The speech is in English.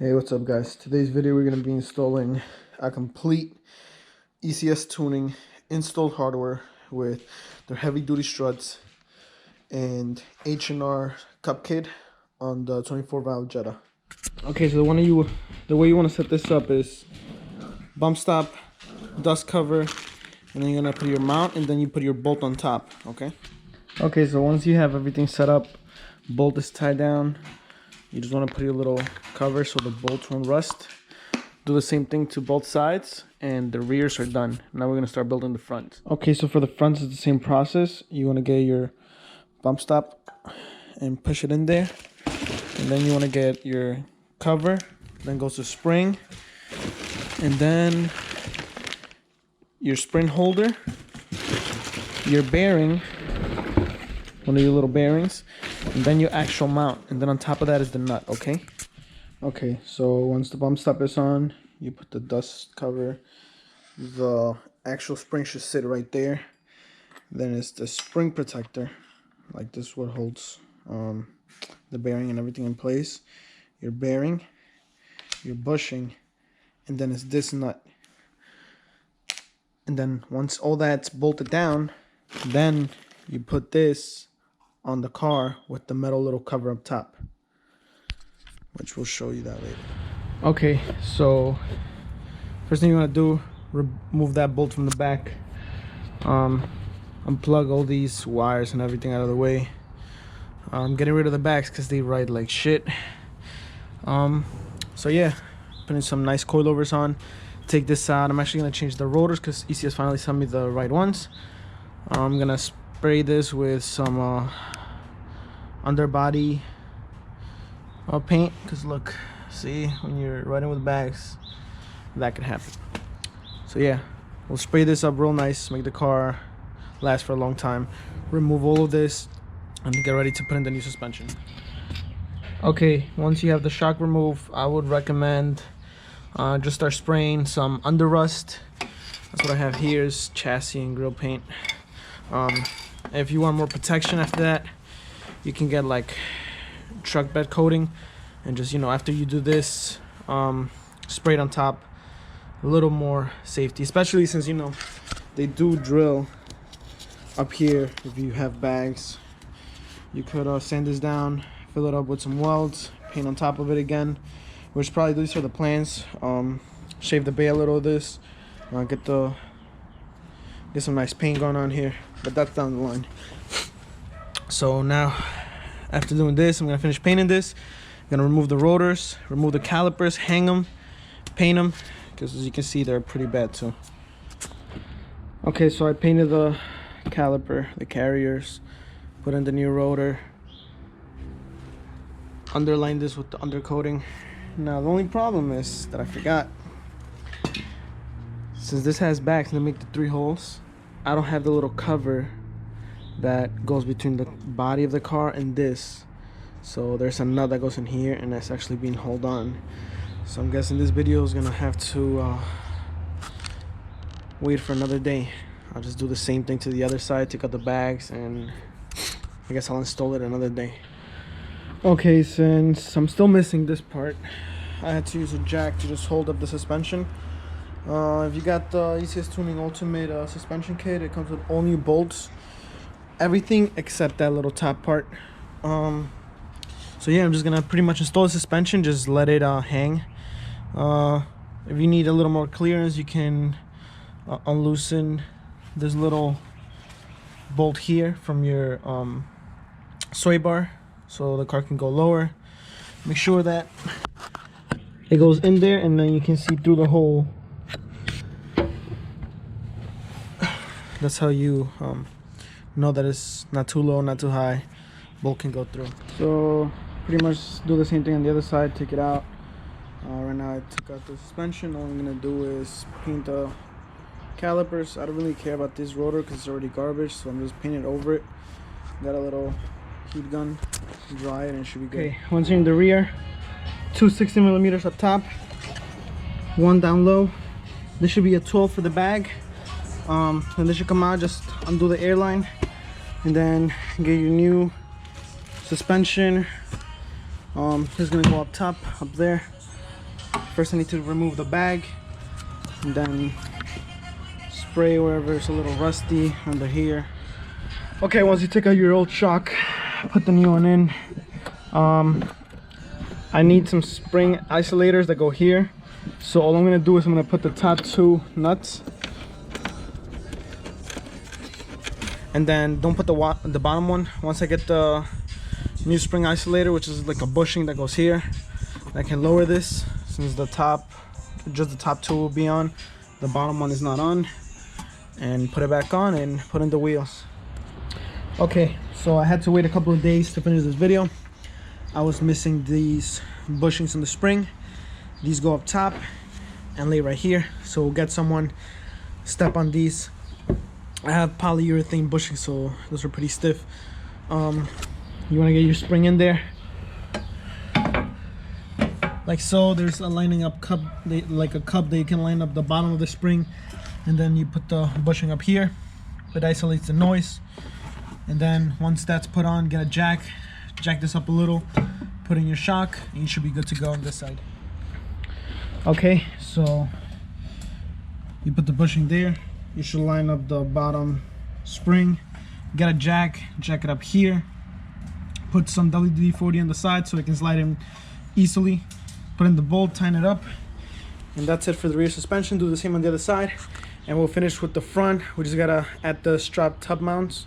Hey, what's up guys? Today's video we're going to be installing a complete ECS tuning installed hardware with their heavy duty struts and H&r cup kit on the 24 valve Jetta. Okay, so the way you want to set this up is bump stop, dust cover, and then you're going to put your mount and then you put your bolt on top, okay? Okay, so once you have everything set up, bolt is tied down, you just want to put your little cover so the bolts won't rust. Do the same thing to both sides and the rears are done. Now we're going to start building the front. Okay, so for the front it's the same process. You want to get your bump stop and push it in there. And then you want to get your cover, then goes to spring. And then your spring holder, your bearing, one of your little bearings, and then your actual mount, and then on top of that is the nut. Okay, so once the bump stop is on, you put the dust cover. The actual spring should sit right there. Then it's the spring protector, like this, what holds the bearing and everything in place. Your bearing, your bushing, and then it's this nut. And then once all that's bolted down, then you put this on the car with the metal little cover up top, which we'll show you that later. Okay, so first thing you want to do, remove that bolt from the back, unplug all these wires and everything out of the way. Getting rid of the backs because they ride like shit. So yeah, putting some nice coilovers on. Take this out. I'm actually going to change the rotors because ECS finally sent me the right ones. I'm going to spray this with some underbody paint, because look, see, when you're riding with bags, that could happen. So yeah, we'll spray this up real nice, make the car last for a long time. Remove all of this and get ready to put in the new suspension. Okay, once you have the shock removed, I would recommend just start spraying some under rust. That's what I have here, is chassis and grill paint. If you want more protection after that, you can get like truck bed coating, and just, you know, after you do this, spray it on top. A little more safety, especially since, you know, they do drill up here. If you have bags, you could sand this down, fill it up with some welds, paint on top of it again, which probably these are the plans. Shave the bay a little of this, get some nice paint going on here, but that's down the line. So now, after doing this, I'm gonna finish painting this. I'm gonna remove the rotors, remove the calipers, hang them, paint them, because as you can see, they're pretty bad too. Okay, so I painted the caliper, the carriers, put in the new rotor, underlined this with the undercoating. Now the only problem is that I forgot, since this has backs and they make the 3 holes, I don't have the little cover that goes between the body of the car and this. So there's a nut that goes in here, and that's actually being held on. So I'm guessing this video is gonna have to wait for another day. I'll just do the same thing to the other side, take out the bags, and I guess I'll install it another day. Okay, since I'm still missing this part, I had to use a jack to just hold up the suspension. If you got the ECS Tuning Ultimate suspension kit, it comes with all new bolts, everything except that little top part. So yeah, I'm just gonna pretty much install the suspension, just let it hang. If you need a little more clearance, you can unloosen this little bolt here from your sway bar, so the car can go lower. Make sure that it goes in there, and then you can see through the hole. That's how you know that it's not too low, not too high. Bolt can go through. So pretty much do the same thing on the other side, take it out. Right now I took out the suspension. All I'm gonna do is paint the calipers. I don't really care about this rotor because it's already garbage, so I'm just painting over it. Got a little heat gun, dry it, and it should be good. Okay, once you're in the rear, 2 60mm up top, 1 down low. This should be a 12 for the bag. And this should come out. Just undo the airline and then get your new suspension. It's gonna go up top, up there. First I need to remove the bag and then spray wherever it's a little rusty under here. Okay, once you take out your old shock, put the new one in. I need some spring isolators that go here. So all I'm gonna do is I'm gonna put the top 2 nuts, and then don't put the bottom one. Once I get the new spring isolator, which is like a bushing that goes here, I can lower this since just the top 2 will be on, the bottom one is not on, and put it back on and put in the wheels. Okay, so I had to wait a couple of days to finish this video. I was missing these bushings in the spring. These go up top and lay right here, so we'll get someone step on these. I have polyurethane bushings, so those are pretty stiff. You want to get your spring in there like so. There's a lining up cup, like a cup that you can line up the bottom of the spring, and then you put the bushing up here. It isolates the noise, and then once that's put on, get a jack this up a little, put in your shock, and you should be good to go on this side. Okay, so you put the bushing there. You should line up the bottom spring, get a jack it up here, put some WD-40 on the side so it can slide in easily, put in the bolt, tighten it up, and that's it for the rear suspension. Do the same on the other side, and we'll finish with the front. We just gotta add the strap tub mounts.